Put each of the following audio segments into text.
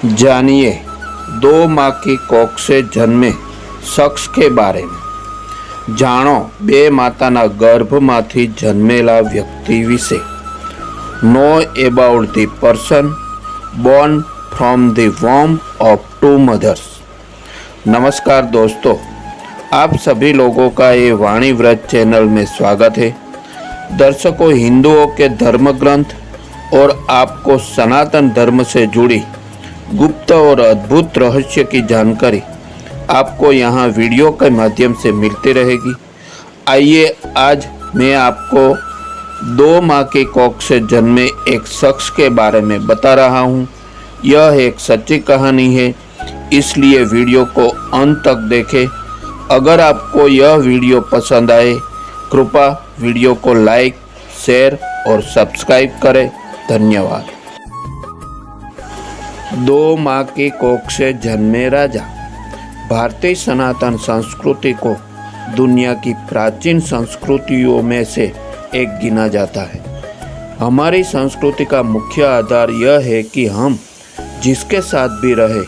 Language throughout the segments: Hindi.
जानिए 2 माह की कोख से जन्मे शख्स के बारे में। જાણો બે માતાના ગર્ભમાંથી જન્મેલા વ્યક્તિ વિશે. Know about the person born from the वॉर्म ऑफ 2 मदर्स। नमस्कार दोस्तों, आप सभी लोगों का ये वाणी व्रत चैनल में स्वागत है। दर्शकों, हिंदुओं के धर्म ग्रंथ और आपको सनातन धर्म से जुड़ी गुप्त और अद्भुत रहस्य की जानकारी आपको यहाँ वीडियो के माध्यम से मिलती रहेगी। आइए आज मैं आपको 2 माह की कोख से जन्मे एक शख्स के बारे में बता रहा हूँ। यह एक सच्ची कहानी है, इसलिए वीडियो को अंत तक देखें। अगर आपको यह वीडियो पसंद आए, कृपया वीडियो को लाइक, शेयर और सब्सक्राइब करें। धन्यवाद। 2 माह की कोख से जन्मे राजा। भारतीय सनातन संस्कृति को दुनिया की प्राचीन संस्कृतियों में से एक गिना जाता है। हमारी संस्कृति का मुख्य आधार यह है कि हम जिसके साथ भी रहे,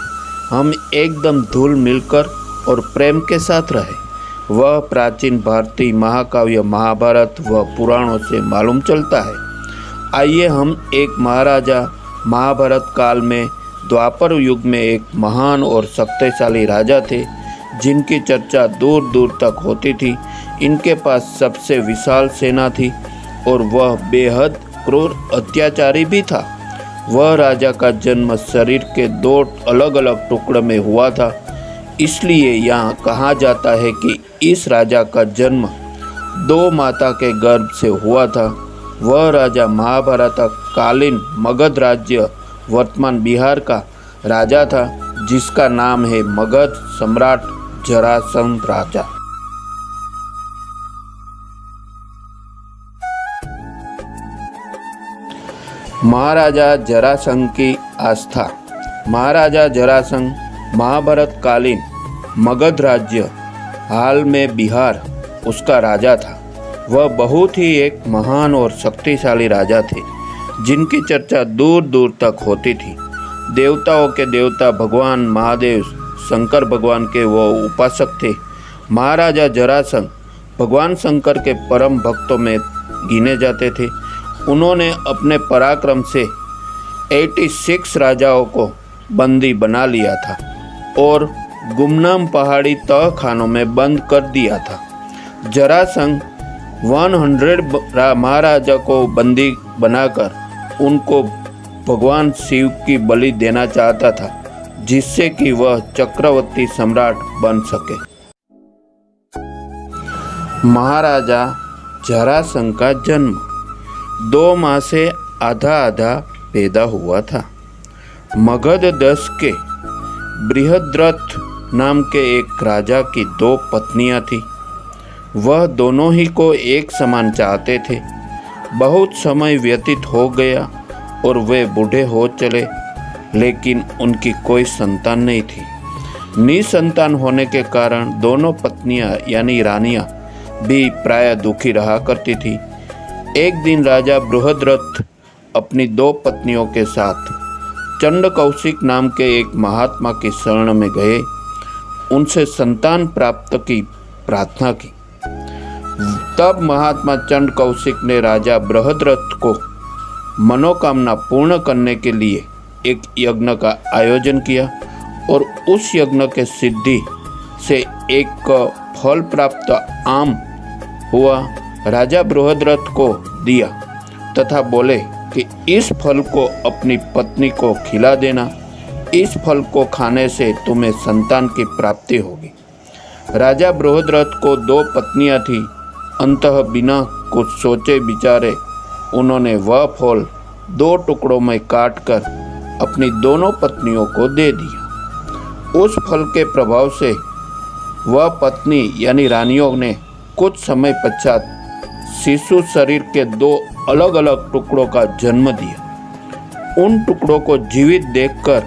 हम एकदम घुल मिलकर और प्रेम के साथ रहे। वह प्राचीन भारतीय महाकाव्य महाभारत व पुराणों से मालूम चलता है। आइए हम एक महाराजा महाभारत काल में द्वापर युग में एक महान और शक्तिशाली राजा थे, जिनकी चर्चा दूर दूर तक होती थी। इनके पास सबसे विशाल सेना थी और वह बेहद क्रूर अत्याचारी भी था। वह राजा का जन्म शरीर के 2 अलग अलग टुकड़ों में हुआ था, इसलिए यहाँ कहा जाता है कि इस राजा का जन्म 2 माता के गर्भ से हुआ था। वह राजा महाभारत कालीन मगध राज्य वर्तमान बिहार का राजा था, जिसका नाम है मगध सम्राट जरासंध राजा। महाराजा जरासंध की आस्था। महाराजा जरासंध महाभारत कालीन मगध राज्य हाल में बिहार उसका राजा था। वह बहुत ही एक महान और शक्तिशाली राजा थे, जिनकी चर्चा दूर दूर तक होती थी। देवताओं के देवता भगवान महादेव शंकर भगवान के वो उपासक थे। महाराजा जरासंध भगवान शंकर के परम भक्तों में गिने जाते थे। उन्होंने अपने पराक्रम से 86 राजाओं को बंदी बना लिया था और गुमनाम पहाड़ी तह खानों में बंद कर दिया था। जरासंध 100 महाराजा को बंदी बनाकर उनको भगवान शिव की बलि देना चाहता था, जिससे कि वह चक्रवर्ती सम्राट बन सके। महाराजा जरासंध का जन्म 2 माह से आधा आधा पैदा हुआ था। मगध देश के बृहद्रथ नाम के एक राजा की 2 पत्नियां थीं। वह दोनों ही को एक समान चाहते थे। बहुत समय व्यतीत हो गया और वे बूढ़े हो चले, लेकिन उनकी कोई संतान नहीं थी। निसंतान होने के कारण दोनों पत्नियां यानी रानियां भी प्राय दुखी रहा करती थी। एक दिन राजा बृहद्रथ अपनी 2 पत्नियों के साथ चंड कौशिक नाम के एक महात्मा की शरण में गए। उनसे संतान प्राप्त की प्रार्थना की। तब महात्मा चंड कौशिक ने राजा बृहद्रथ को मनोकामना पूर्ण करने के लिए एक यज्ञ का आयोजन किया और उस यज्ञ के सिद्धि से एक फल प्राप्त आम हुआ राजा बृहद्रथ को दिया तथा बोले कि इस फल को अपनी पत्नी को खिला देना। इस फल को खाने से तुम्हें संतान की प्राप्ति होगी। राजा बृहद्रथ को 2 पत्नियां थीं। अंततः बिना कुछ सोचे विचारे उन्होंने वह फल 2 टुकड़ों में काटकर अपनी दोनों पत्नियों को दे दिया। उस फल के प्रभाव से वह पत्नी यानी रानियों ने कुछ समय पश्चात शिशु शरीर के 2 अलग अलग टुकड़ों का जन्म दिया। उन टुकड़ों को जीवित देखकर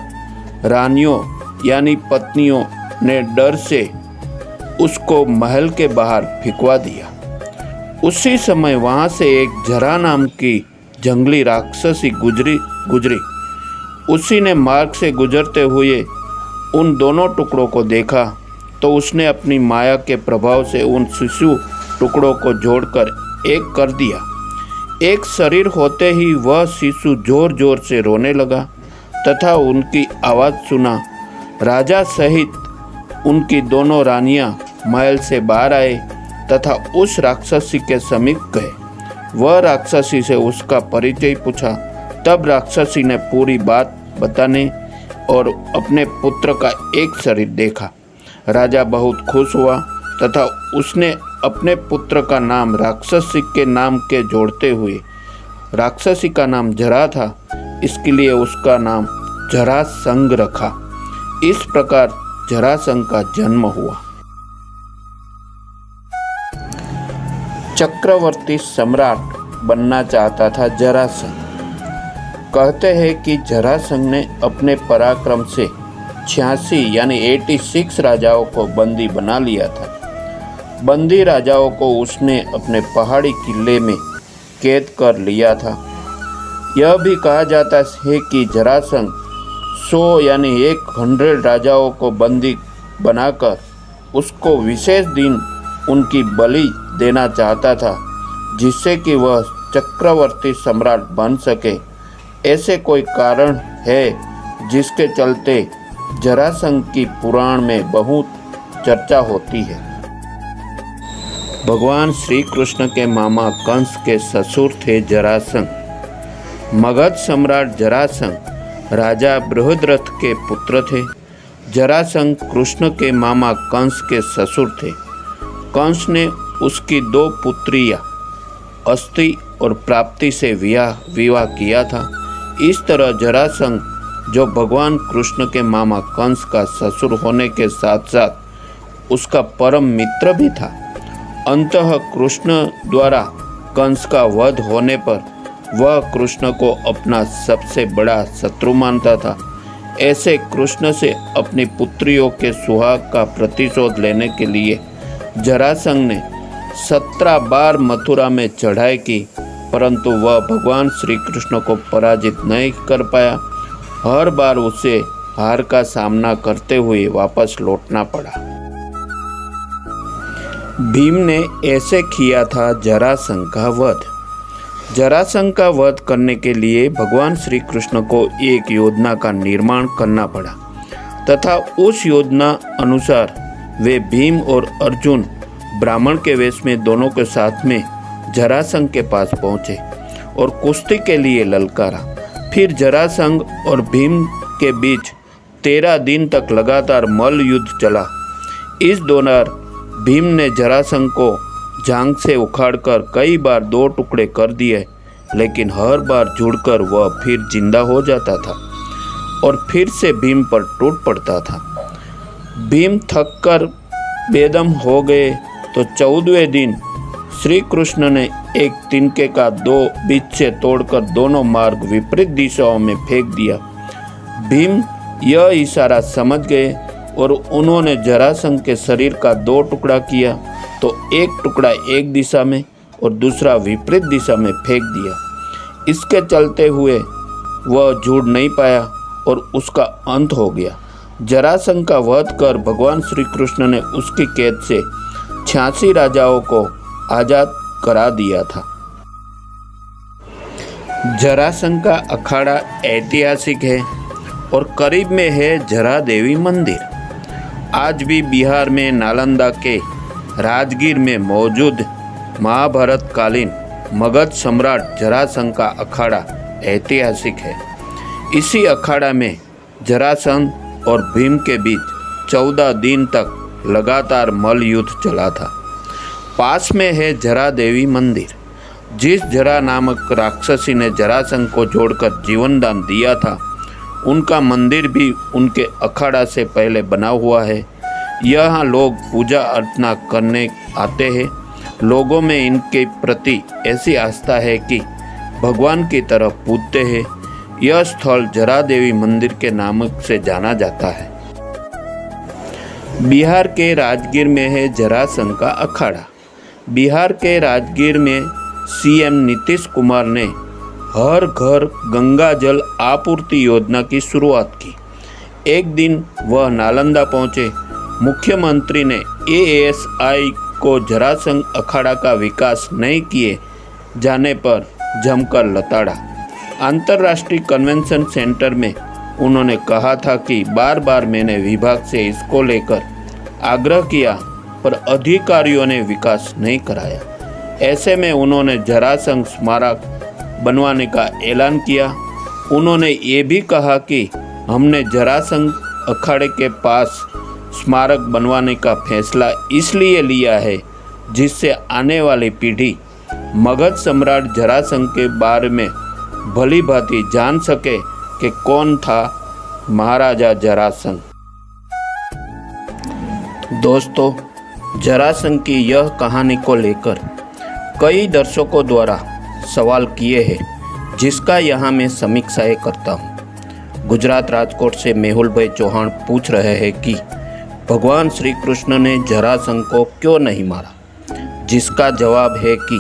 रानियों यानी पत्नियों ने डर से उसको महल के बाहर फेंकवा दिया। उसी समय वहाँ से एक जरा नाम की जंगली राक्षसी गुजरी। उसी ने मार्ग से गुजरते हुए उन दोनों टुकड़ों को देखा तो उसने अपनी माया के प्रभाव से उन शिशु टुकड़ों को जोड़कर एक कर दिया। एक शरीर होते ही वह शिशु जोर जोर से रोने लगा तथा उनकी आवाज़ सुना। राजा सहित उनकी दोनों रानियां महल से बाहर आए तथा उस राक्षसी के समीप गए। वह राक्षसी से उसका परिचय पूछा। तब राक्षसी ने पूरी बात बताने और अपने पुत्र का एक शरीर देखा। राजा बहुत खुश हुआ तथा उसने अपने पुत्र का नाम राक्षसी के नाम के जोड़ते हुए, राक्षसी का नाम जरा था इसके लिए उसका नाम जरासंध रखा। इस प्रकार जरासंध का जन्म हुआ। चक्रवर्ती सम्राट बनना चाहता था जरासंध। कहते हैं कि जरासंध ने अपने पराक्रम से 86 यानी 86 राजाओं को बंदी बना लिया था। बंदी राजाओं को उसने अपने पहाड़ी किले में कैद कर लिया था। यह भी कहा जाता है कि जरासंध 100 यानी 100 राजाओं को बंदी बनाकर उसको विशेष दिन उनकी बलि देना चाहता था, जिससे कि वह चक्रवर्ती सम्राट बन सके। ऐसे कोई कारण है जिसके चलते जरासंध की पुराण में बहुत चर्चा होती है। भगवान श्री कृष्ण के मामा कंस के ससुर थे जरासंध। मगध सम्राट जरासंध राजा बृहद्रथ के पुत्र थे। जरासंध कृष्ण के मामा कंस के ससुर थे। कंस ने उसकी 2 पुत्रियां अस्ति और प्राप्ति से विवाह किया था। इस तरह जरासंध जो भगवान कृष्ण के मामा कंस का ससुर होने के साथ साथ उसका परम मित्र भी था। अंततः कृष्ण द्वारा कंस का वध होने पर वह कृष्ण को अपना सबसे बड़ा शत्रु मानता था। ऐसे कृष्ण से अपनी पुत्रियों के सुहाग का प्रतिशोध लेने के लिए जरासंध ने 17 बार मथुरा में चढ़ाई की, परंतु वह भगवान श्री कृष्ण को पराजित नहीं कर पाया। हर बार उसे हार का सामना करते हुए वापस लौटना पड़ा। भीम ने ऐसे किया था जरासंध का वध। जरासंध का वध करने के लिए भगवान श्री कृष्ण को एक योजना का निर्माण करना पड़ा तथा उस योजना अनुसार वे भीम और अर्जुन ब्राह्मण के वेश में दोनों के साथ में जरासंध के पास पहुँचे और कुश्ती के लिए ललकारा। फिर जरासंध और भीम के बीच 13 दिन तक लगातार मल्ल युद्ध चला। इस दौरान भीम ने जरासंध को जांग से उखाड़कर कई बार 2 टुकड़े कर दिए, लेकिन हर बार जुड़कर वह फिर जिंदा हो जाता था और फिर से भीम पर टूट पड़ता था। भीम थककर बेदम हो गए तो 14वें दिन श्री कृष्ण ने एक तिनके का 2 बीच से तोड़कर दोनों मार्ग विपरीत दिशाओं में फेंक दिया। भीम यह इशारा समझ गए और उन्होंने जरासंध के शरीर का 2 टुकड़ा किया, तो एक टुकड़ा एक दिशा में और दूसरा विपरीत दिशा में फेंक दिया। इसके चलते हुए वह जुड़ नहीं पाया और उसका अंत हो गया। जरासंध का वध कर भगवान श्री कृष्ण ने उसकी कैद से 86 राजाओं को आजाद करा दिया था। जरासंध का अखाड़ा ऐतिहासिक है और करीब में है जरा देवी मंदिर। आज भी बिहार में नालंदा के राजगीर में मौजूद महाभारत कालीन मगध सम्राट जरासंध का अखाड़ा ऐतिहासिक है। इसी अखाड़ा में जरासंध और भीम के बीच 14 दिन तक लगातार मल्ल युद्ध चला था। पास में है जरा देवी मंदिर। जिस जरा नामक राक्षसी ने जरासंध को जोड़कर जीवन दान दिया था, उनका मंदिर भी उनके अखाड़ा से पहले बना हुआ है। यहाँ लोग पूजा अर्चना करने आते हैं। लोगों में इनके प्रति ऐसी आस्था है कि भगवान की तरफ पूजते हैं। यह स्थल जरा देवी मंदिर के नाम से जाना जाता है। बिहार के राजगीर में है जरासंध का अखाड़ा। बिहार के राजगीर में सीएम नीतीश कुमार ने हर घर गंगा जल आपूर्ति योजना की शुरुआत की। एक दिन वह नालंदा पहुंचे। मुख्यमंत्री ने एएसआई को जरासंध अखाड़ा का विकास नहीं किए जाने पर जमकर लताड़ा। अंतर्राष्ट्रीय कन्वेंशन सेंटर में उन्होंने कहा था कि बार बार मैंने विभाग से इसको लेकर आग्रह किया पर अधिकारियों ने विकास नहीं कराया। ऐसे में उन्होंने जरासंध स्मारक बनवाने का ऐलान किया। उन्होंने ये भी कहा कि हमने जरासंध अखाड़े के पास स्मारक बनवाने का फैसला इसलिए लिया है जिससे आने वाली पीढ़ी मगध सम्राट जरासंध के बारे में भली भांति जान सके कि कौन था महाराजा जरासंध। दोस्तों, जरासंध की यह कहानी को लेकर कई दर्शकों द्वारा सवाल किए हैं, जिसका यहाँ मैं समीक्षाएं करता हूँ। गुजरात राजकोट से मेहुल भाई चौहान पूछ रहे हैं कि भगवान श्री कृष्ण ने जरासंध को क्यों नहीं मारा, जिसका जवाब है कि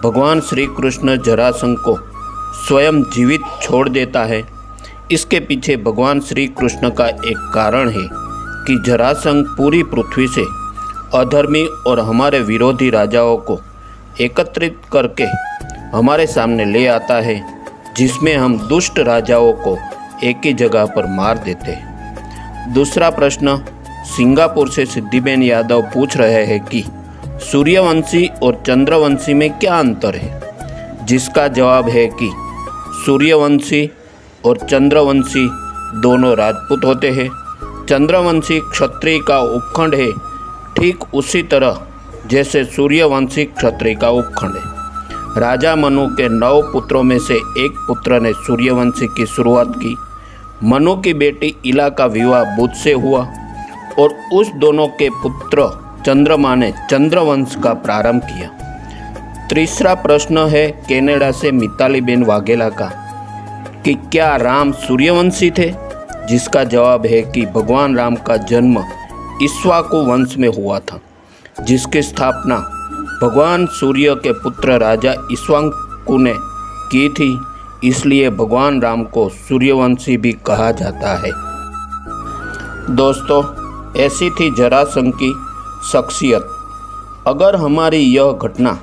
भगवान श्री कृष्ण जरासंध को स्वयं जीवित छोड़ देता है। इसके पीछे भगवान श्री कृष्ण का एक कारण है कि जरासंध पूरी पृथ्वी से अधर्मी और हमारे विरोधी राजाओं को एकत्रित करके हमारे सामने ले आता है, जिसमें हम दुष्ट राजाओं को एक ही जगह पर मार देते हैं। दूसरा प्रश्न सिंगापुर से सिद्धिबेन यादव पूछ रहे हैं कि सूर्यवंशी और चंद्रवंशी में क्या अंतर है, जिसका जवाब है कि सूर्यवंशी और चंद्रवंशी दोनों राजपूत होते हैं। चंद्रवंशी क्षत्रिय का उपखंड है, ठीक उसी तरह जैसे सूर्यवंशी क्षत्रिय का उपखंड है। राजा मनु के 9 पुत्रों में से एक पुत्र ने सूर्यवंशी की शुरुआत की। मनु की बेटी इला का विवाह बुध से हुआ और उस दोनों के पुत्र चंद्रमा ने चंद्रवंश का प्रारंभ किया। तीसरा प्रश्न है कनाडा से मितालीबेन वाघेला का कि क्या राम सूर्यवंशी थे, जिसका जवाब है कि भगवान राम का जन्म इक्ष्वाकु वंश में हुआ था, जिसकी स्थापना भगवान सूर्य के पुत्र राजा इक्ष्वाकु ने की थी। इसलिए भगवान राम को सूर्यवंशी भी कहा जाता है। दोस्तों, ऐसी थी जरासंध की शख्सियत। अगर हमारी यह घटना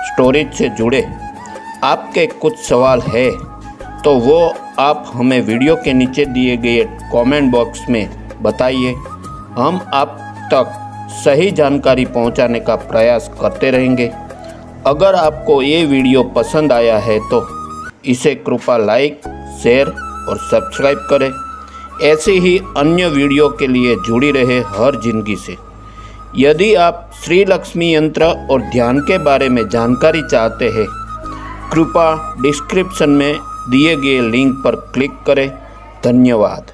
स्टोरीज से जुड़े आपके कुछ सवाल है तो वो आप हमें वीडियो के नीचे दिए गए कमेंट बॉक्स में बताइए। हम आप तक सही जानकारी पहुंचाने का प्रयास करते रहेंगे। अगर आपको ये वीडियो पसंद आया है तो इसे कृपया लाइक, शेयर और सब्सक्राइब करें। ऐसे ही अन्य वीडियो के लिए जुड़ी रहे हर जिंदगी से। यदि आप श्री लक्ष्मी यंत्र और ध्यान के बारे में जानकारी चाहते हैं, कृपया डिस्क्रिप्शन में दिए गए लिंक पर क्लिक करें। धन्यवाद।